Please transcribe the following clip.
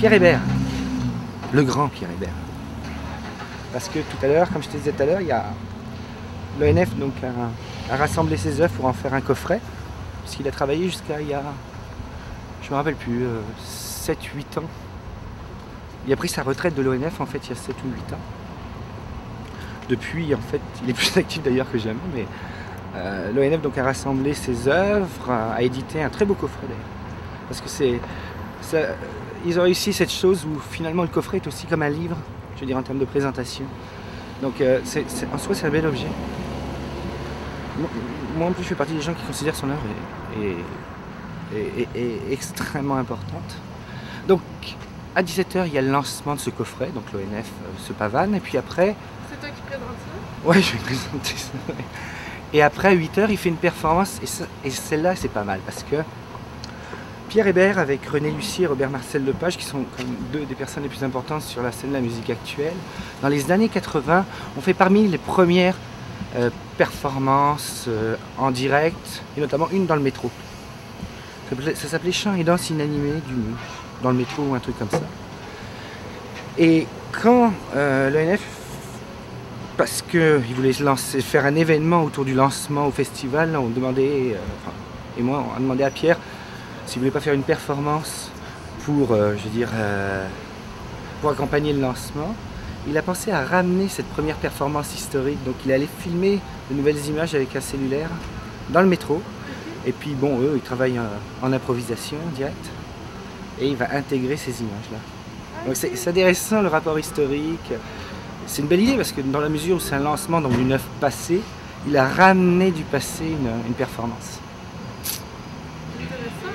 Pierre Hébert, le grand Pierre Hébert. Parce que tout à l'heure, comme je te disais tout à l'heure, il y a l'ONF a rassemblé ses œuvres pour en faire un coffret. Parce qu'il a travaillé jusqu'à il y a, je me rappelle plus, 7-8 ans. Il a pris sa retraite de l'ONF en fait il y a 7 ou 8 ans. Depuis, en fait, il est plus actif d'ailleurs que jamais, mais l'ONF donc a rassemblé ses œuvres, a édité un très beau coffret d'ailleurs. Parce que ils ont réussi cette chose où finalement le coffret est aussi comme un livre, je veux dire en termes de présentation. Donc en soi c'est un bel objet. Moi en plus je fais partie des gens qui considèrent son œuvre est extrêmement importante. Donc à 17 h il y a le lancement de ce coffret, donc l'ONF se pavane, et puis après... C'est toi qui présentes ça? Ouais, je vais présenter ça. Ouais. Et après à 8 h il fait une performance, et celle-là c'est pas mal, parce que Pierre Hébert avec René Lucie et Robert Marcel Lepage, qui sont comme deux des personnes les plus importantes sur la scène de la musique actuelle, dans les années 80, ont fait parmi les premières performances en direct, et notamment une dans le métro. Ça s'appelait Chants et danses inanimées du nu, dans le métro ou un truc comme ça. Et quand l'ONF, parce qu'ils voulaient faire un événement autour du lancement au festival, on demandait, et moi on a demandé à Pierre s'il ne voulait pas faire une performance pour, pour accompagner le lancement. Il a pensé à ramener cette première performance historique, donc il allait filmer de nouvelles images avec un cellulaire dans le métro. Et puis bon, eux, ils travaillent en improvisation direct, et il va intégrer ces images-là. Donc c'est intéressant le rapport historique. C'est une belle idée parce que dans la mesure où c'est un lancement donc d'une œuvre passée, il a ramené du passé une performance. Intéressant.